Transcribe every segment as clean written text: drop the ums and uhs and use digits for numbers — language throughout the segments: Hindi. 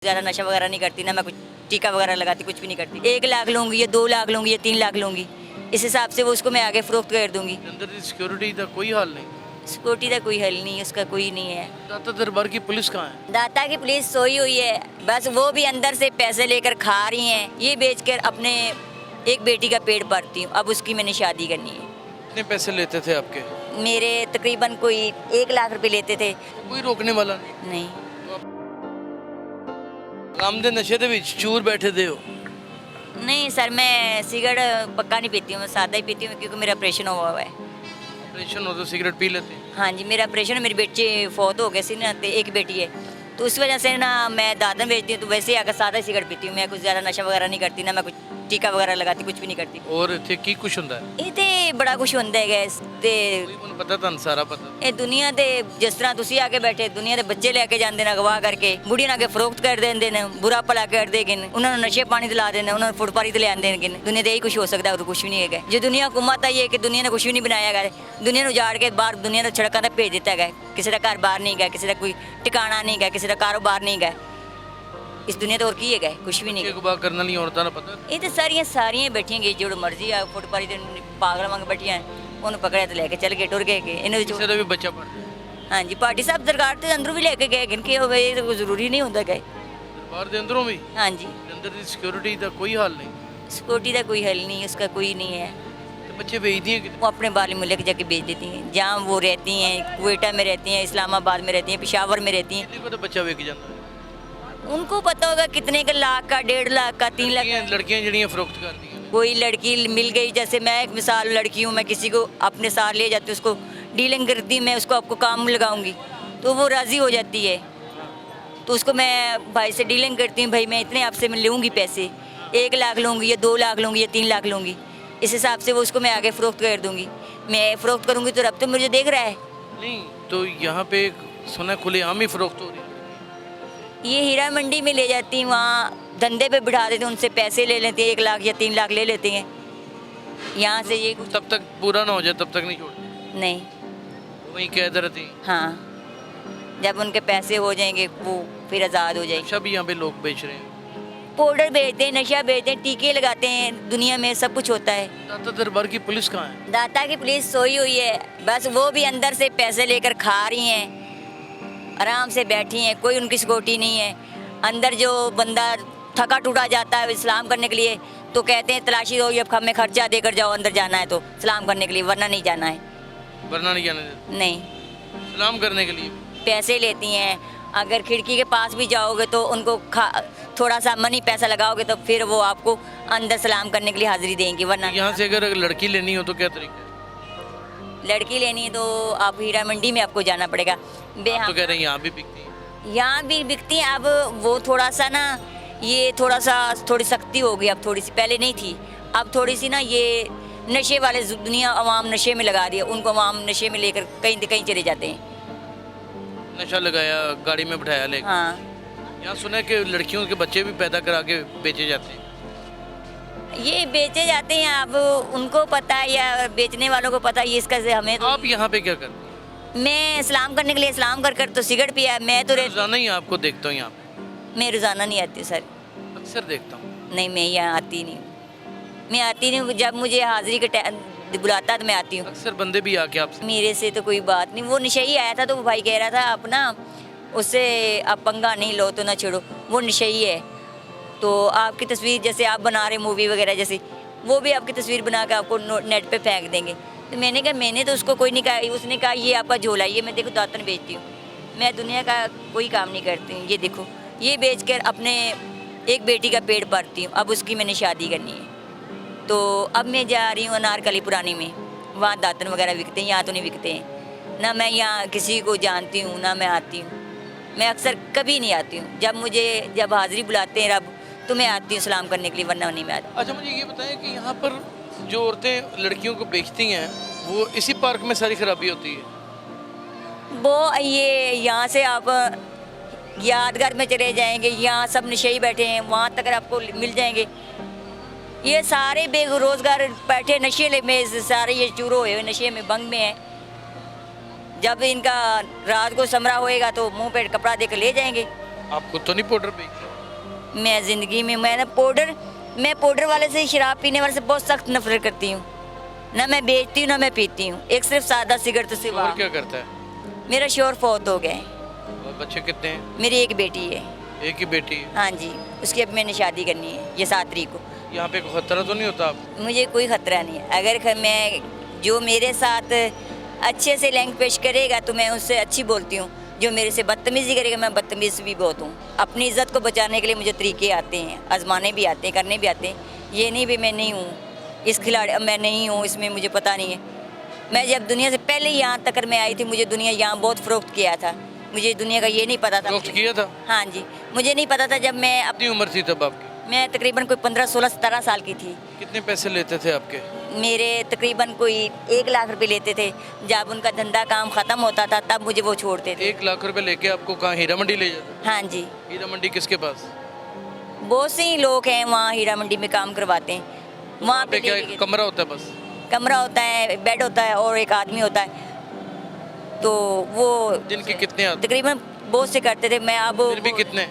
ज़्यादा नशा वगैरह नहीं करती, ना मैं कुछ टीका वगैरह लगाती, कुछ भी नहीं करती। 1 लाख लूँगी या 2 लाख लूँगी या 3 लाख लूँगी, इस हिसाब से वो उसको मैं आगे फ़रोख्त कर दूँगी। अंदर ਦੀ ਸਿਕਿਉਰਿਟੀ ਦਾ ਕੋਈ ਹਾਲ ਨਹੀਂ। सिक्योरिटी का कोई हल नहीं है, उसका कोई नहीं है। दाता दरबार की पुलिस कहाँ है? दाता की पुलिस सोई हुई है, बस वो भी अंदर से पैसे लेकर खा रही हैं। ये बेचकर अपने एक बेटी का पेट भरती हूँ, अब उसकी मैंने शादी करनी है। कितने पैसे लेते थे आपके? मेरे तकरीबन कोई 1 लाख रुपए लेते थे। कोई रोकने वाला नहीं। नहीं, राम दे नशे ਦੇ ਵਿੱਚ ਚੂਰ ਬੈਠੇ ਦੇ ਹੋ। नहीं सर, मैं सिगरेट पक्का नहीं पीती हूँ, मैं सादा ही पीती हूँ क्योंकि मेरा ऑपरेशन हुआ हुआ है। ऑपरेशन हो तो सिगरेट पी लेते हैं। हाँ जी, मेरा ऑपरेशन है, मेरी बेटी फौत हो गई सी ना, तो एक बेटी है, तो उस वजह से ना मैं दादन बेचती हूँ, तो वैसे ही आकर सादा ही सिगरेट पीती हूँ। मैं कुछ ज़्यादा नशा वगैरह नहीं करती, ना मैं कुछ टीका वगैरह लगाती, कुछ भी नहीं करती। और ਇੱਥੇ ਕੀ ਕੁਛ ਹੁੰਦਾ ਹੈ? ਇਹ ਤੇ ਬੜਾ ਕੁਝ ਹੁੰਦਾ ਹੈਗਾ ਤੇ ਕੋਈ ਮੈਨੂੰ ਪਤਾ ਤੁਹਾਨੂੰ ਸਾਰਾ ਪਤਾ। ਇਹ ਦੁਨੀਆ ਤੇ ਜਿਸ ਤਰ੍ਹਾਂ ਤੁਸੀਂ ਆ ਕੇ ਬੈਠੇ, ਦੁਨੀਆ ਦੇ ਬੱਚੇ ਲੈ ਕੇ ਜਾਂਦੇ ਨੇ ਅਗਵਾ ਕਰਕੇ, ਬੁੜੀਆਂ ਨਾਲ ਕੇ ਫਰੋਖਤ ਕਰ ਦਿੰਦੇ ਨੇ, ਬੁਰਾ ਭਲਾ ਕਰਦੇ ਨੇ, ਉਹਨਾਂ ਨੂੰ ਨਸ਼ੇ ਪਾਣੀ ਦਿਲਾ ਦਿੰਦੇ ਨੇ, ਉਹਨਾਂ ਨੂੰ ਫੁੱਟਪਾਰੀ ਤੇ ਲਿਆਉਂਦੇ ਨੇ। ਦੁਨੀਆ ਤੇ ਇਹੀ ਕੁਝ ਹੋ ਸਕਦਾ, ਹੋਰ ਕੁਝ ਵੀ ਨਹੀਂ ਹੈਗਾ। ਜੇ ਦੁਨੀਆ ਹੁਕੂਮਤ ਆਈ ਹੈ ਕਿ ਦੁਨੀਆ ਨੇ ਕੁਝ ਵੀ ਨਹੀਂ ਬਣਾਇਆ ਹੈਗਾ, ਦੁਨੀਆ ਨੂੰ ਉਜਾੜ ਕੇ ਬਾਹਰ ਦੁਨੀਆ ਨੂੰ ਸੜਕਾਂ ਤੇ ਭੇਜ ਦਿੱਤਾ ਹੈਗਾ। ਕਿਸੇ ਦਾ ਘਰ ਬਾਹਰ ਨਹੀਂ ਹੈਗਾ, ਕਿਸੇ ਦਾ ਕੋਈ ਟਿਕਾਣਾ ਨਹੀਂ ਹੈਗਾ, ਕਿਸੇ ਦਾ ਕਾਰੋਬਾਰ ਨਹੀਂ ਹੈਗਾ। ਇਸ ਦੁਨੀਆ ਤੇ ਹੋਰ ਕੀ ਹੈਗਾ? ਕੁਝ ਵੀ ਨਹੀਂ ਇੱਕ ਬਾਤ ਕਰਨ ਵਾਲੀ ਔਰਤਾਂ ਨੂੰ ਪਤਾ। ਇਹ ਤੇ ਸਾਰੀਆਂ ਬੈਠੀਆਂ ਗਈ, ਜੋ ਮਰਜ਼ੀ ਆ ਫੁੱਟਪਾਰੀ ਤੇ ਪਾਗਲ ਵਾਂਗ ਬੈਠੀਆਂ, ਉਹਨੂੰ ਪਕੜਿਆ ਤੇ ਲੈ ਕੇ ਚੱਲ ਗਏ, ਟੁਰ ਗਏ ਕਿ ਇਹਨਾਂ ਵਿੱਚ। ਕਿਸੇ ਦਾ ਵੀ ਬੱਚਾ ਪੜਦਾ। ਹਾਂਜੀ, ਪਾਰਟੀ ਸਾਹਿਬ ਦਰਬਾਰ ਤੇ ਅੰਦਰੋਂ ਵੀ ਲੈ ਕੇ ਗਏ ਕਿ ਹੋਵੇ, ਇਹ ਤਾਂ ਕੋਈ ਜ਼ਰੂਰੀ ਨਹੀਂ ਹੁੰਦਾ ਗਏ। ਦਰਬਾਰ ਦੇ ਅੰਦਰੋਂ ਵੀ? ਹਾਂਜੀ, ਅੰਦਰ ਦੀ ਸਿਕਿਉਰਿਟੀ ਦਾ ਕੋਈ ਹਾਲ ਨਹੀਂ। सिक्योरिटी का कोई हल नहीं है, उसका कोई नहीं है। ਤੇ ਬੱਚੇ ਵੇਚਦੀਆਂ ਕਿਤੇ? वो अपने बाली मुल्क जाके बेच देती हैं, जहाँ वो रहती हैं, क्वेटा में रहती हैं, इस्लामाबाद में रहती हैं, पेशावर में रहती हैं। ਕਿੰਨੇ ਕੋ ਤਾਂ ਬੱਚਾ ਵੇਚ ਜਾਂਦਾ ਹੈ। उनको पता होगा कितने का, लाख का, 1.5 लाख का, 3 लाख का। ਲੜਕੀਆਂ ਜਿਹੜੀਆਂ ਫਰੋਖਤ ਕਰਦੀਆਂ ਨੇ। कोई लड़की मिल गई, जैसे मैं एक मिसाल लड़की हूँ, मैं किसी को अपने साथ ले जाती हूँ, उसको डीलिंग करती हूँ, मैं उसको आपको काम लगाऊंगी तो वो राज़ी हो जाती है, तो उसको मैं भाई से डीलिंग करती हूँ, भाई मैं इतने आपसे मैं लूँगी पैसे, 1 लाख लूँगी या 2 लाख लूँगी या 3 लाख लूँगी, इस हिसाब से वो उसको मैं आगे फ़रोख्त कर दूँगी। मैं फ़रोख्त करूँगी तो रब तो मुझे देख रहा है। नहीं तो यहाँ पे सुना खुलेआम ही फरोख्त हो रही है। ये हीरा मंडी में ले जाती हैं, वहाँ धंधे पे बिठा देते हैं, उनसे पैसे ले लेते हैं, 1 लाख या 3 लाख ले लेते हैं। यहाँ से ये कुछ तब तक पूरा ना हो जाए तब तक नहीं छोड़ते? नहीं। वहीं कैद रहती हैं। हाँ, जब उनके पैसे हो जाएंगे वो फिर आज़ाद हो जाएंगे। नशा भी यहाँ पे लोग बेच रहे हैं। पाउडर बेचते हैं, नशा बेचते हैं, टीके लगाते हैं, दुनिया में सब कुछ होता है। दाता दरबार की पुलिस कहाँ है? दाता की पुलिस सोई हुई है, बस वो भी अंदर से पैसे लेकर खा रही हैं, आराम से बैठी हैं, कोई उनकी सिक्योरिटी नहीं है। अंदर जो बंदा थका टूटा जाता है इस्लाम करने के लिए, तो कहते हैं तलाशी दो, ये हमें खर्चा देकर जाओ, अंदर जाना है तो सलाम करने के लिए, वरना नहीं जाना है। वरना नहीं जाने देते? नहीं, सलाम करने के लिए? पैसे लेती हैं। अगर खिड़की के पास भी जाओगे तो उनको थोड़ा सा मनी पैसा लगाओगे तो फिर वो आपको अंदर सलाम करने के लिए हाजिरी देंगी, वरना यहाँ से अगर लड़की लेनी हो तो क्या तरीका है? लड़की लेनी है तो आप हीरा मंडी में आपको जाना पड़ेगा। तो कह रहे हैं यहाँ भी बिकती है। यहाँ भी बिकती हैं, अब वो थोड़ा सा ना, ये थोड़ी सख्ती हो गई, अब थोड़ी सी, पहले नहीं थी, अब थोड़ी सी ना ये नशे वाले दुनिया अवाम नशे में लगा दिया, उनको अवाम नशे में लेकर कहीं कहीं चले जाते हैं। नशा लगाया, गाड़ी में बिठाया लेकर। हाँ, यहाँ सुना है कि लड़कियों के बच्चे भी पैदा करा के बेचे जाते हैं। ये बेचे जाते हैं, अब उनको पता है या बेचने वालों को पता है, ये इसका से हमें तो। आप यहाँ पे क्या करते हैं? मैं इस्लाम करने के लिए इस्लाम कर तो सिगरेट पिया, मैं तो रोजाना ही आपको देखता हूँ यहाँ पे। मैं रोज़ाना नहीं आती सर, अक्सर देखता हूँ। नहीं मैं यहाँ आती नहीं हूँ, मैं आती नहीं हूँ, जब मुझे हाजिरी का बुलाता है तो मैं आती हूँ। अक्सर बंदे भी आके आपसे। मेरे से तो कोई बात नहीं, वो नशई आया था तो वो भाई कह रहा था अपना उससे आप पंगा नहीं लो तो ना छेड़ो, वो नशई है, तो आपकी तस्वीर जैसे आप बना रहे मूवी वगैरह जैसे, वो भी आपकी तस्वीर बना के आपको नेट पे फेंक देंगे। तो मैंने कहा, मैंने तो उसको कोई नहीं कहा, उसने कहा ये आपका झोला, ये मैं देखो दातन बेचती हूँ, मैं दुनिया का कोई काम नहीं करती हूँ, ये देखो ये बेच कर अपने एक बेटी का पेट भरती हूँ, अब उसकी मैंने शादी करनी है। तो अब मैं जा रही हूँ अनारकली पुरानी में, वहाँ दातन वगैरह बिकते हैं, यहाँ तो नहीं बिकते हैं ना। मैं यहाँ किसी को जानती हूँ ना मैं आती हूँ, मैं अक्सर कभी नहीं आती हूँ, जब हाजिरी बुलाते हैं रब तो मैं आती हूँ सलाम करने के लिए, वरना नहीं मैं आती। अच्छा मुझे ये बताएं कि यहाँ पर जो औरतें लड़कियों को बेचती हैं वो इसी पार्क में सारी खराबी होती है? वो ये यहाँ से आप यादगार में चले जाएंगे, यहाँ सब नशे ही बैठे हैं, वहाँ तक आपको मिल जाएंगे। ये सारे बेरोजगार बैठे नशे में, सारे ये चूरो हुए नशे में, भंग में है। जब इनका रात को समरा होएगा तो मुंह पे कपड़ा देकर ले जाएंगे। आपको तो नहीं पाउडर बेचती? मैं ज़िंदगी में मैं पाउडर वाले से, शराब पीने वाले से बहुत सख्त नफरत करती हूँ। ना मैं बेचती हूँ ना मैं पीती हूँ, एक सिर्फ सादा सिगरेट से और क्या करता है? मेरा शोर फौत हो गए। और बच्चे कितने हैं? मेरी एक बेटी है। एक ही बेटी है? हाँ जी, उसकी अब मैंने शादी करनी है ये 7 तारीख को। यहाँ पे कोई खतरा तो नहीं होता आपको? मुझे कोई खतरा नहीं है। अगर मैं जो मेरे साथ अच्छे से लैंग पेश करेगा तो मैं उससे अच्छी बोलती हूँ, जो मेरे से बदतमीज़ी करेगा मैं बदतमीज़ भी बहुत हूँ। अपनी इज़्ज़त को बचाने के लिए मुझे तरीके आते हैं, आजमाने भी आते हैं, करने भी आते हैं। ये नहीं भी मैं नहीं हूँ इस खिलाड़ी, मैं नहीं हूँ इसमें, मुझे पता नहीं है। मैं जब दुनिया से पहले यहाँ तक मैं आई थी, मुझे दुनिया यहाँ बहुत फ़रोख्त किया था। मुझे दुनिया का ये नहीं पता था। फ़रोख्त किया था? हाँ जी, मुझे नहीं पता था जब मैं कितनी उम्र थी तब आपकी? मैं तकरीबन कोई 15, 16, 17 साल की थी। कितने पैसे लेते थे आपके? मेरे तकरीबन कोई 1 लाख रुपए लेते थे। जब उनका धंधा काम ख़त्म होता था तब मुझे वो छोड़ते थे। 1 लाख रुपए लेके आपको कहाँ, हीरा मंडी ले जाते? हाँ जी, हीरा मंडी किसके पास? बहुत से ही लोग हैं वहाँ हीरा मंडी में काम करवाते हैं। वहाँ पे क्या लेके- एक कमरा होता है बस? कमरा होता है, बेड होता है और एक आदमी होता है। तो वो दिन के कितने आदमी? तकरीबन बहुत से करते थे। मैं अब फिर भी कितने?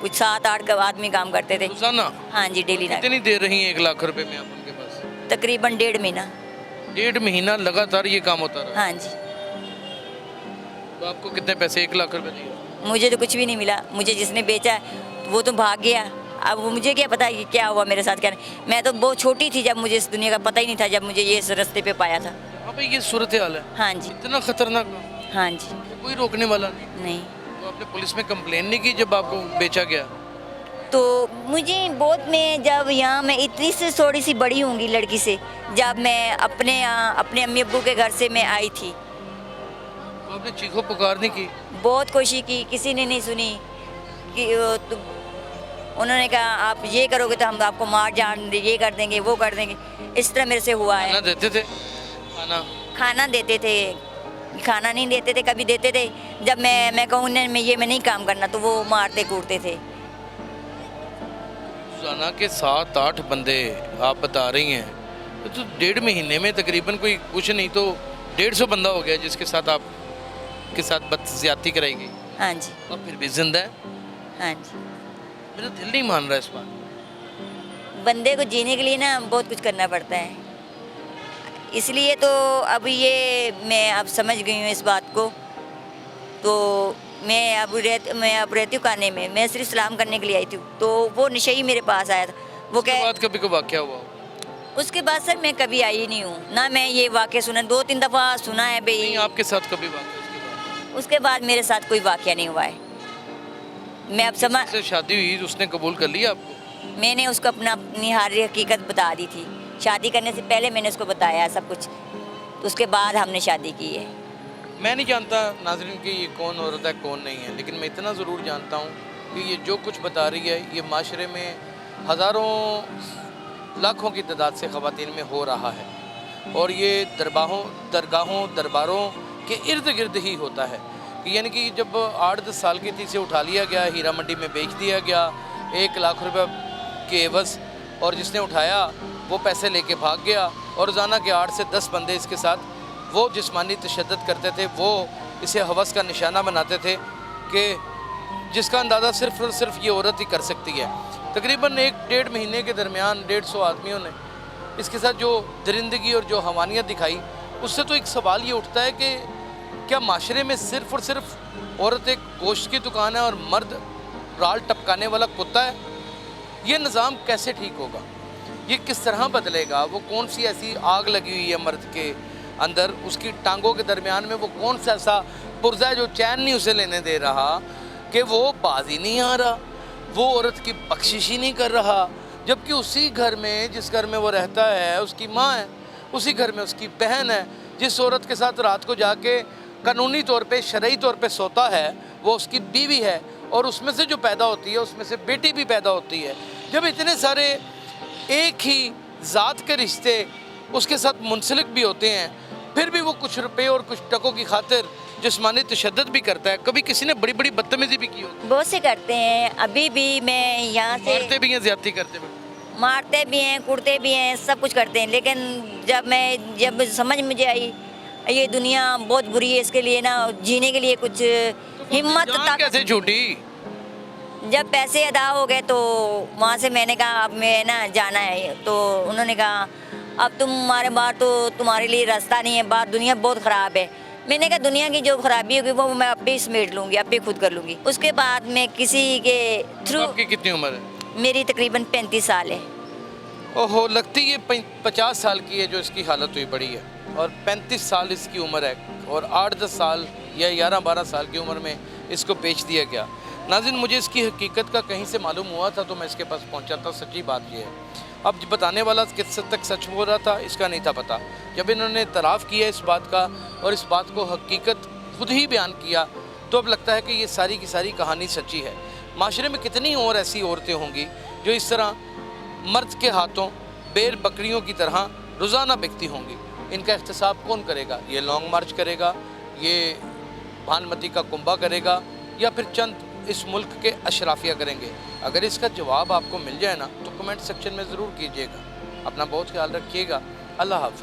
कुछ 7-8 आदमी काम करते थे। रोजाना? हाँ जी, डेली नाइट। कितनी दे रही हैं 1 लाख रुपए में आप उनके पास? तकरीबन 1.5 महीना। 1.5 महीना लगातार ये काम होता रहा? हाँ जी, तो आपको कितने पैसे, 1 लाख रुपए दिए? मुझे तो कुछ भी नहीं मिला। मुझे जिसने बेचा वो तो भाग गया। अब वो मुझे क्या पता कि क्या हुआ मेरे साथ, क्या नहीं। मैं तो बहुत छोटी थी जब मुझे इस दुनिया का पता ही नहीं था, जब मुझे ये इस रास्ते पे पाया था। हाँ भाई, ये सूरत हाल है। हाँ जी, इतना खतरनाक काम, हाँ जी, कोई रोकने वाला नहीं। नहीं। तो आपने पुलिस में कंप्लेन नहीं की जब आपको बेचा गया? तो मुझे बहुत, मैं जब यहाँ मैं इतनी से थोड़ी सी बड़ी होंगी लड़की से, जब मैं अपने अपने अम्मी अब्बू के घर से मैं आई थी, तो आपने चीखो पुकार नहीं की? बहुत कोशिश की, किसी ने नहीं सुनी। कि तो उन्होंने कहा आप ये करोगे तो हम आपको मार जान ये कर देंगे, वो कर देंगे। इस तरह मेरे से हुआ खाना है। देते थे? खाना? खाना देते थे, खाना नहीं देते थे, कभी देते थे। जब मैं कहूँ मैं नहीं काम करना तो वो मारते कूटते थे। रोजाना के 7-8 बंदे आप बता रही हैं, तो 1.5 महीने में तकरीबन कोई कुछ नहीं तो 150 बंदा हो गया जिसके साथ आप के साथ बदज्यादती कराई गई। हाँ जी, और फिर भी जिंदा है? हाँ जी। मेरा दिल नहीं मान रहा इस बात। बंदे को जीने के लिए ना बहुत कुछ करना पड़ता है। इसलिए तो अब ये मैं अब समझ गई हूँ इस बात को। तो मैं अब रहती हूँ खाने में। मैं सिर्फ सलाम करने के लिए आई थी, तो वो नशई मेरे पास आया था। वो उसके कह बाद कभी को वाक़या हुआ? उसके बाद सर मैं कभी आई ही नहीं हूँ ना। मैं ये वाक़या सुना 2-3 दफ़ा सुना है भाई। नहीं, आपके साथ कभी वाक़या उसके बाद? उसके बाद मेरे साथ कोई वाक़या नहीं हुआ है। मैं अब समझ, जिससे शादी हुई उसने कबूल कर लिया आपको? मैंने उसको अपनी हारी हकीकत बता दी थी। शादी करने से पहले मैंने उसको बताया सब कुछ, तो उसके बाद हमने शादी की है। मैं नहीं जानता नाज़रीन कि ये कौन औरत है कौन नहीं है, लेकिन मैं इतना ज़रूर जानता हूँ कि ये जो कुछ बता रही है ये माशरे में हज़ारों लाखों की तादाद से ख़वातीन में हो रहा है, और ये दरबारों के इर्द गिर्द ही होता है। कि यानी कि जब 8-10 साल की थी से उठा लिया गया, हीरा मंडी में बेच दिया गया 1 लाख रुपये के एवज़, और जिसने उठाया वो पैसे लेके भाग गया, और रोज़ाना के 8 से 10 बंदे इसके साथ वो जिस्मानी तशद्दुद करते थे। वो इसे हवस का निशाना बनाते थे कि जिसका अंदाज़ा सिर्फ़ और सिर्फ ये औरत ही कर सकती है। तकरीबन 1-1.5 महीने के दरमियान 150 आदमियों ने इसके साथ जो दरिंदगी और जो हवानियत दिखाई, उससे तो एक सवाल ये उठता है कि क्या माशरे में सिर्फ़ और सिर्फ औरत एक गोश्त की दुकान है और मर्द राल टपकाने वाला कुत्ता है? ये निज़ाम कैसे ठीक होगा? ये किस तरह बदलेगा? वो कौन सी ऐसी आग लगी हुई है मर्द के अंदर, उसकी टांगों के दरमियान में वो कौन सा ऐसा पुर्जा है जो चैन नहीं उसे लेने दे रहा कि वो बाजी नहीं आ रहा, वो औरत की बख्शिश ही नहीं कर रहा, जबकि उसी घर में, जिस घर में वो रहता है, उसकी माँ है, उसी घर में उसकी बहन है, जिस औरत के साथ रात को जाके कानूनी तौर पे, शरई तौर पे सोता है, वो उसकी बीवी है, और उसमें से जो पैदा होती है उसमें से बेटी भी पैदा होती है। जब इतने सारे एक ही ज़ात के रिश्ते उसके साथ मुंसलिक भी होते हैं, फिर भी वो कुछ रुपए और कुछ टकों की खातिर जिस्मानी तशद्दुद भी करता है। कभी किसी ने बड़ी बड़ी बदतमीजी भी की हो? बहुत से करते हैं। अभी भी मैं यहाँ से मारते भी हैं, ज्यादती करते भी? मारते भी हैं, कुटते भी हैं, सब कुछ करते हैं। लेकिन जब समझ मुझे आई ये दुनिया बहुत बुरी है, इसके लिए ना जीने के लिए कुछ हिम्मत जान कैसे छूटी? जब पैसे अदा हो गए तो वहाँ से मैंने कहा अब मैं ना जाना है, तो उन्होंने कहा अब तुम्हारे बाहर तो तुम्हारे लिए रास्ता नहीं है, बाहर दुनिया बहुत ख़राब है। मैंने कहा दुनिया की जो खराबी होगी वो मैं आपे ही समेट लूँगी, आपे खुद कर लूँगी। उसके बाद मैं किसी के थ्रू, आपकी कितनी उम्र है? मेरी तकरीबन 35 साल है। ओहो, लगती ये 50 साल की है जो इसकी हालत हुई पड़ी है, और 35 साल इसकी उम्र है, और 8-10 साल या 11-12 साल की उम्र में इसको बेच दिया गया। नाज़रीन, मुझे इसकी हकीकत का कहीं से मालूम हुआ था तो मैं इसके पास पहुंचा था। सच्ची बात ये है, अब बताने वाला किस हद तक सच बोल रहा था इसका नहीं था पता। जब इन्होंने इतराफ़ किया इस बात का और इस बात को हकीकत खुद ही बयान किया, तो अब लगता है कि ये सारी की सारी कहानी सच्ची है। माशरे में कितनी और ऐसी औरतें होंगी जो इस तरह मर्द के हाथों बैल बकरियों की तरह रोज़ाना बिकती होंगी। इनका एहतसाब कौन करेगा? ये लॉन्ग मार्च करेगा, ये भानमती का कुंभा करेगा, या फिर चंद इस मुल्क के अशराफिया करेंगे? अगर इसका जवाब आपको मिल जाए ना तो कमेंट सेक्शन में ज़रूर कीजिएगा। अपना बहुत ख्याल रखिएगा। अल्लाह हाफ़िज़।